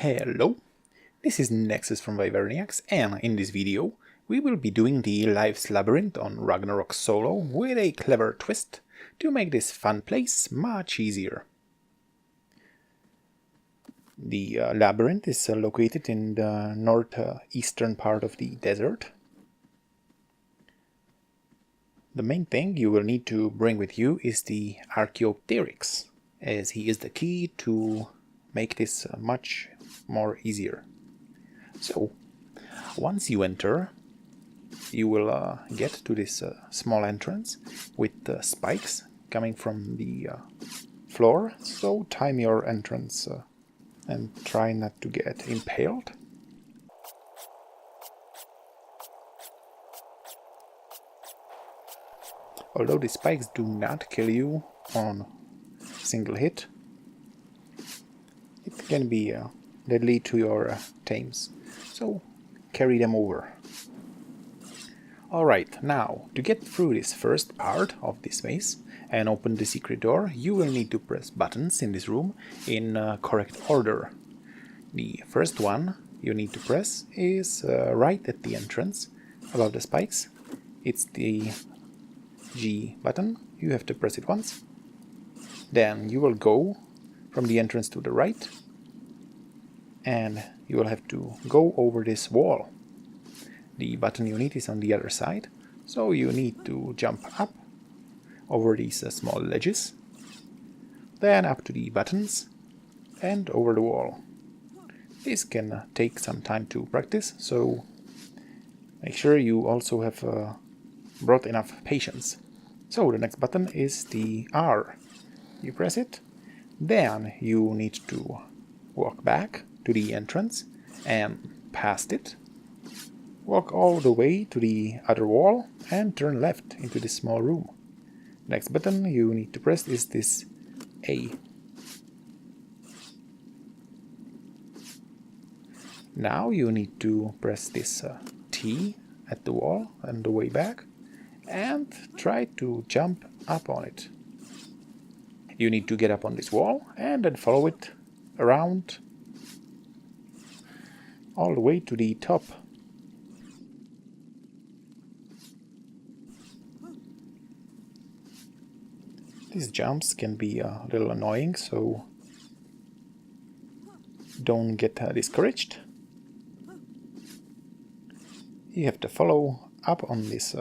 Hello, this is Nexus from Viverniacs, and in this video we will be doing the LifesLabyrinth on Ragnarok solo with a clever twist to make this fun place much easier. The labyrinth is located in the northeastern part of the desert. The main thing you will need to bring with you is the Archaeopteryx, as he is the key to make this much more easier. So, once you enter, you will get to this small entrance with spikes coming from the floor, so time your entrance and try not to get impaled. Although the spikes do not kill you on single hit, it can be deadly to your tames, so carry them over. Alright, now to get through this first part of this maze and open the secret door, you will need to press buttons in this room in correct order. The first one you need to press is right at the entrance, above the spikes. It's the G button. You have to press it once. Then you will go from the entrance to the right, and you will have to go over this wall. The button you need is on the other side, so you need to jump up over these small ledges, then up to the buttons and over the wall. This can take some time to practice, so make sure you also have brought enough patience. So the next button is the R. You press it, then you need to walk back to the entrance and past it. Walk all the way to the other wall and turn left into this small room. Next button you need to press is this A. Now you need to press this T at the wall on the way back and try to jump up on it. You need to get up on this wall and then follow it around all the way to the top. These jumps can be a little annoying, so don't get discouraged. You have to follow up on this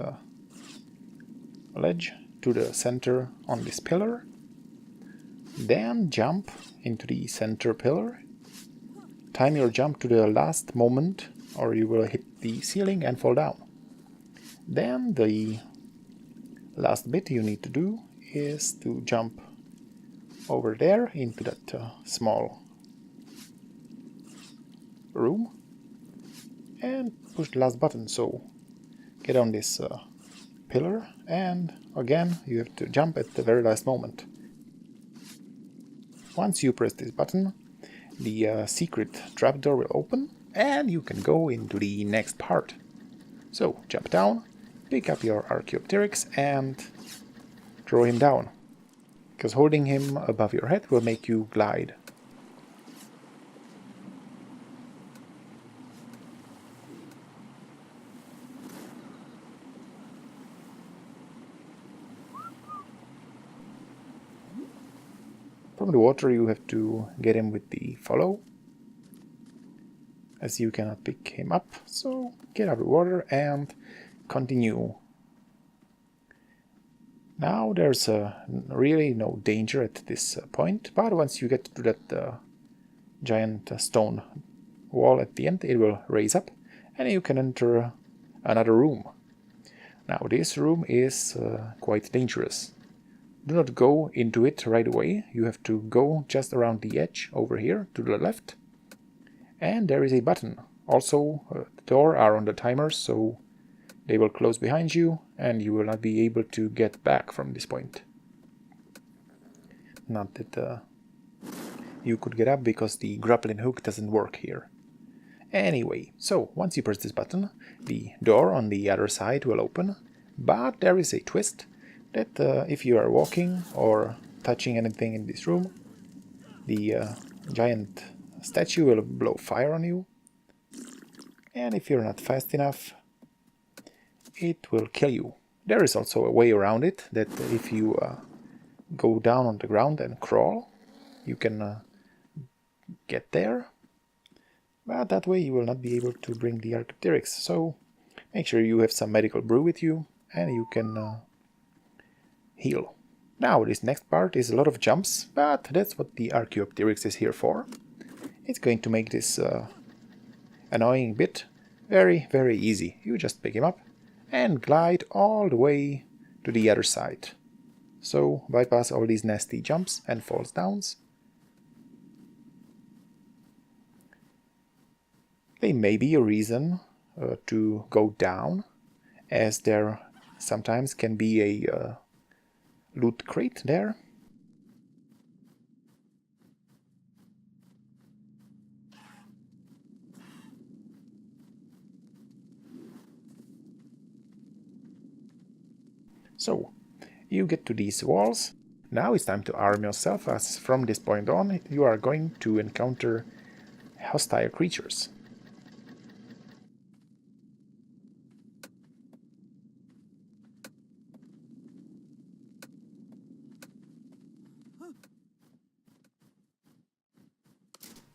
ledge to the center on this pillar, then jump into the center pillar. Time your jump to the last moment or you will hit the ceiling and fall down. Then the last bit you need to do is to jump over there into that small room and push the last button, so get on this pillar, and again you have to jump at the very last moment. Once you press this button, the secret trapdoor will open and you can go into the next part. So jump down, pick up your Archaeopteryx and throw him down, because holding him above your head will make you glide. From the water you have to get him with the follow, as you cannot pick him up, so get out of the water and continue. Now there's really no danger at this point, but once you get to that giant stone wall at the end, it will raise up and you can enter another room. Now this room is quite dangerous. Do not go into it right away. You have to go just around the edge over here to the left, and there is a button. Also the door are on the timer, so they will close behind you and you will not be able to get back from this point. Not that you could get up, because the grappling hook doesn't work here. Anyway, so once you press this button, the door on the other side will open, but there is a twist that if you are walking or touching anything in this room, the giant statue will blow fire on you, and if you're not fast enough, it will kill you. There is also a way around it, that if you go down on the ground and crawl, you can get there, but that way you will not be able to bring the Archaeopteryx, so make sure you have some medical brew with you and you can heal. Now this next part is a lot of jumps, but that's what the Archaeopteryx is here for. It's going to make this annoying bit very, very easy. You just pick him up and glide all the way to the other side. So bypass all these nasty jumps and falls downs. There may be a reason to go down, as there sometimes can be a loot crate there. So, you get to these walls. Now it's time to arm yourself, as from this point on you are going to encounter hostile creatures.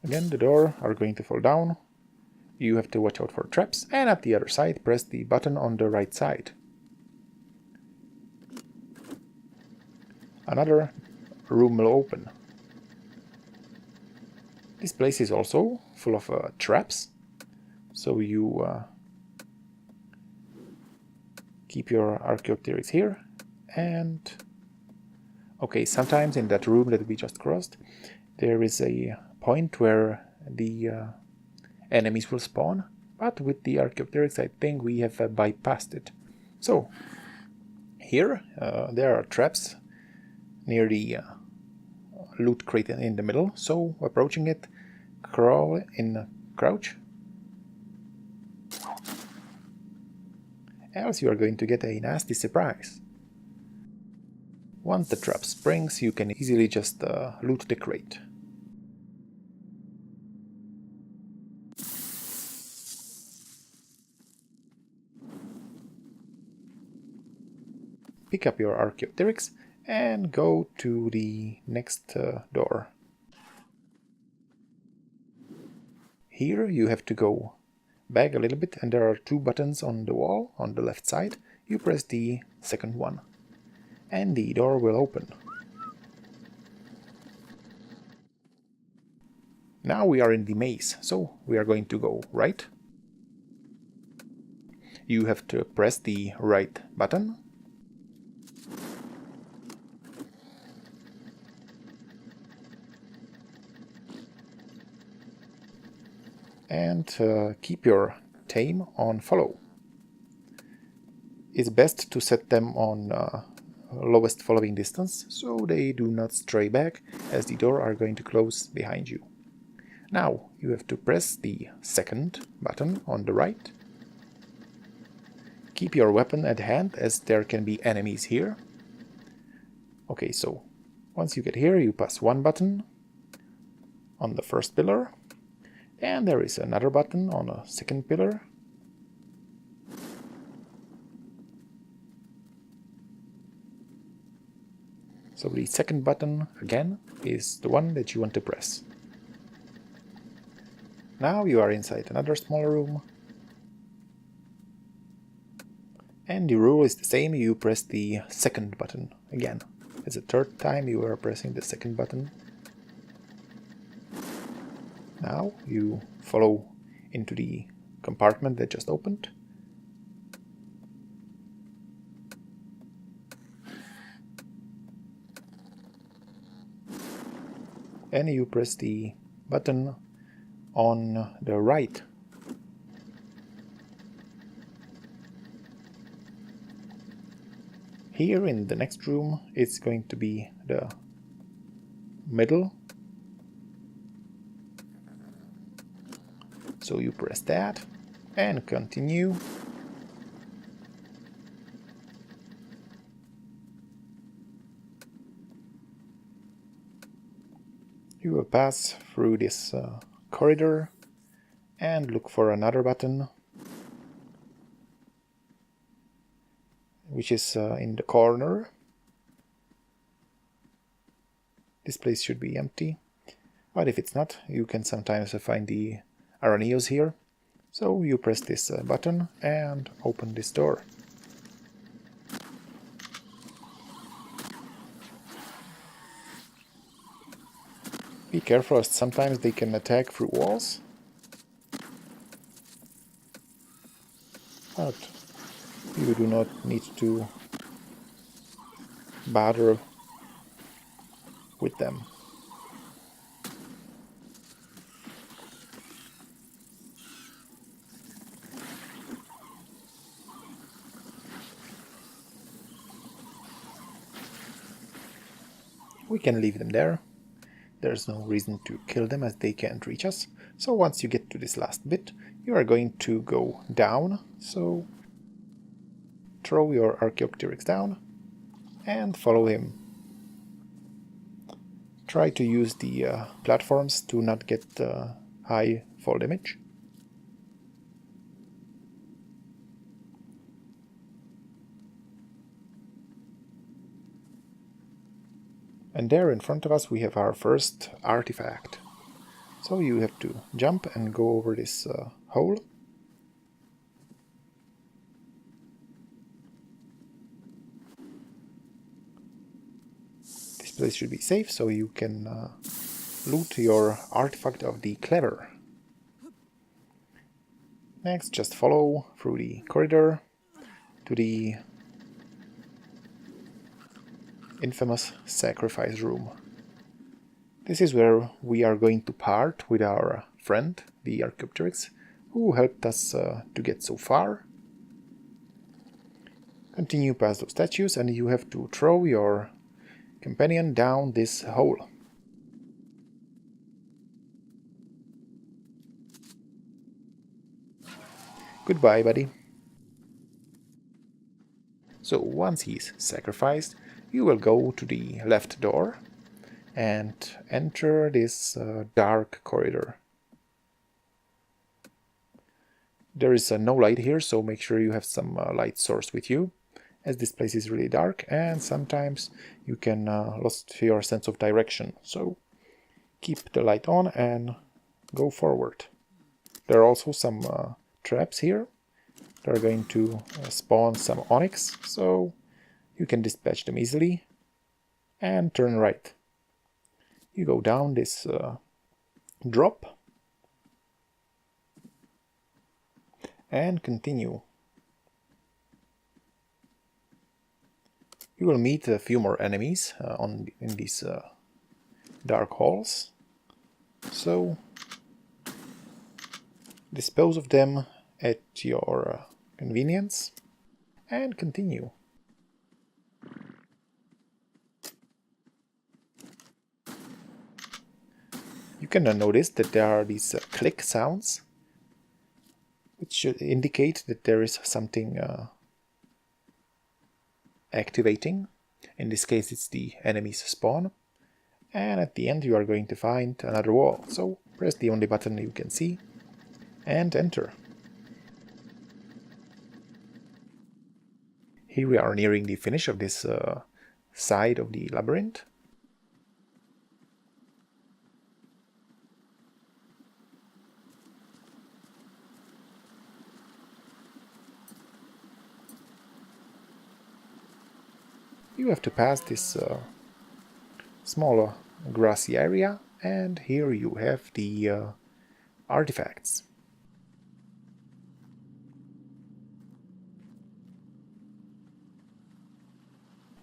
Again, the door are going to fall down. You have to watch out for traps, and at the other side press the button on the right side. Another room will open. This place is also full of traps, so you keep your Archaeopteryx here. And okay, sometimes in that room that we just crossed, there is a point where the enemies will spawn, but with the Archaeopteryx I think we have bypassed it. So here there are traps near the loot crate in the middle, so approaching it, crawl in crouch, else you are going to get a nasty surprise. Once the trap springs, you can easily just loot the crate. Pick up your Archaeopteryx and go to the next door. Here you have to go back a little bit, and there are two buttons on the wall on the left side. You press the second one and the door will open. Now we are in the maze, so we are going to go right. You have to press the right button. And keep your tame on follow. It's best to set them on lowest following distance, so they do not stray back, as the door are going to close behind you. Now you have to press the second button on the right. Keep your weapon at hand, as there can be enemies here. Okay, so once you get here, you press one button on the first pillar. And there is another button on a second pillar. So the second button, again, is the one that you want to press. Now you are inside another small room. And the rule is the same, you press the second button again. It's the third time you are pressing the second button. Now you follow into the compartment that just opened. And you press the button on the right. Here in the next room, it's going to be the middle. So you press that and continue. You will pass through this corridor and look for another button, which is in the corner. This place should be empty, but if it's not, you can sometimes find the araneos here. So you press this button and open this door. Be careful, as sometimes they can attack through walls. But you do not need to bother with them. We can leave them there. There's no reason to kill them as they can't reach us. So once you get to this last bit, you are going to go down. So throw your Archaeopteryx down and follow him. Try to use the platforms to not get high fall damage. And there in front of us we have our first artifact. So you have to jump and go over this hole. This place should be safe, so you can loot your artifact of the clever. Next, just follow through the corridor to the infamous sacrifice room. This is where we are going to part with our friend, the Archaeopteryx, who helped us to get so far. Continue past those statues and you have to throw your companion down this hole. Goodbye, buddy. So once he's sacrificed, you will go to the left door and enter this dark corridor. There is no light here, so make sure you have some light source with you, as this place is really dark and sometimes you can lose your sense of direction. So keep the light on and go forward. There are also some traps here. They're going to spawn some onyx, so you can dispatch them easily and turn right. You go down this drop and continue. You will meet a few more enemies in these dark halls, so dispose of them at your convenience and continue. You can notice that there are these click sounds, which should indicate that there is something activating. In this case it's the enemy's spawn, and at the end you are going to find another wall. So press the only button you can see and enter. Here we are nearing the finish of this side of the labyrinth. You have to pass this small grassy area, and here you have the artifacts.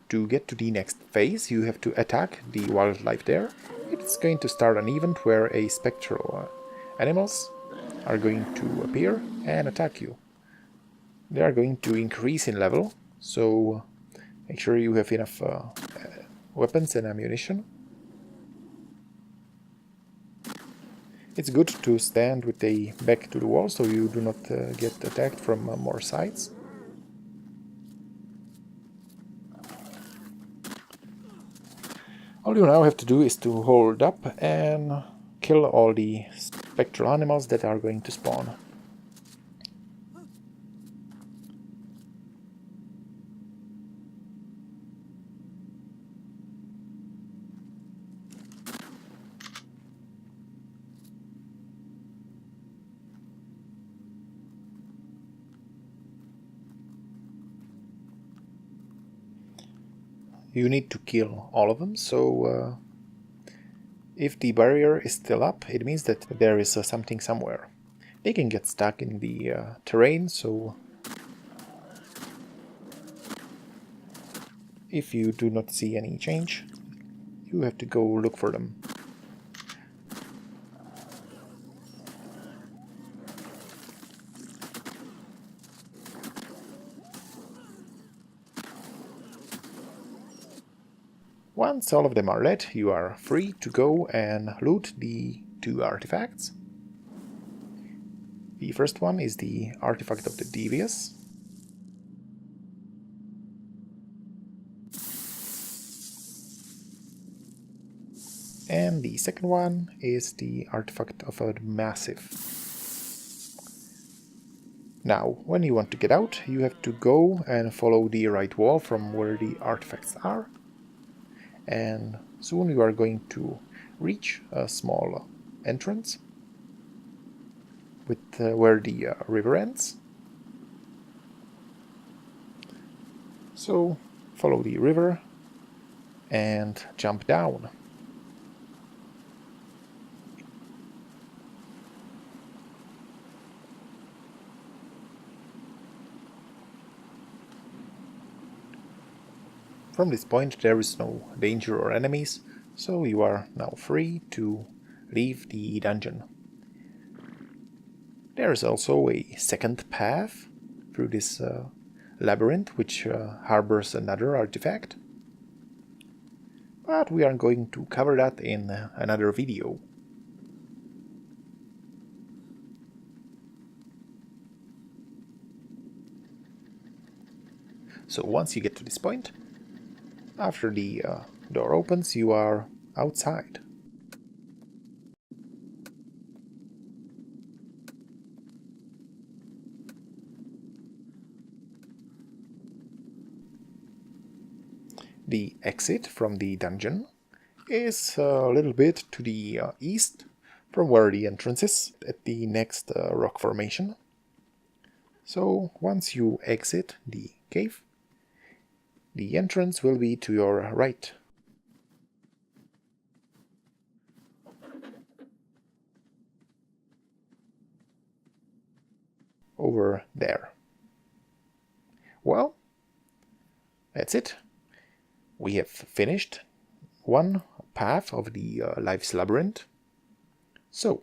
To get to the next phase, you have to attack the wildlife there. It's going to start an event where a spectral animals are going to appear and attack you. They are going to increase in level, so make sure you have enough weapons and ammunition. It's good to stand with the back to the wall so you do not get attacked from more sides. All you now have to do is to hold up and kill all the spectral animals that are going to spawn. You need to kill all of them, so if the barrier is still up, it means that there is something somewhere. They can get stuck in the terrain, so if you do not see any change, you have to go look for them. Once all of them are dead, you are free to go and loot the 2 artifacts. The first one is the artifact of the Devious. And the second one is the artifact of a Massive. Now, when you want to get out, you have to go and follow the right wall from where the artifacts are. And soon you are going to reach a small entrance with where the river ends. So follow the river and jump down. From this point there is no danger or enemies, so you are now free to leave the dungeon. There is also a second path through this labyrinth, which harbors another artifact. But we are going to cover that in another video. So once you get to this point, after the door opens, you are outside. The exit from the dungeon is a little bit to the east from where the entrance is, at the next rock formation. So once you exit the cave, the entrance will be to your right. Over there. Well, that's it. We have finished one path of the Life's Labyrinth. So,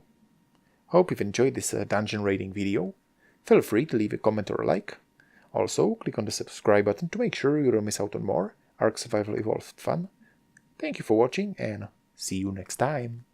hope you've enjoyed this dungeon raiding video. Feel free to leave a comment or a like. Also, click on the subscribe button to make sure you don't miss out on more Ark Survival Evolved fun. Thank you for watching and see you next time.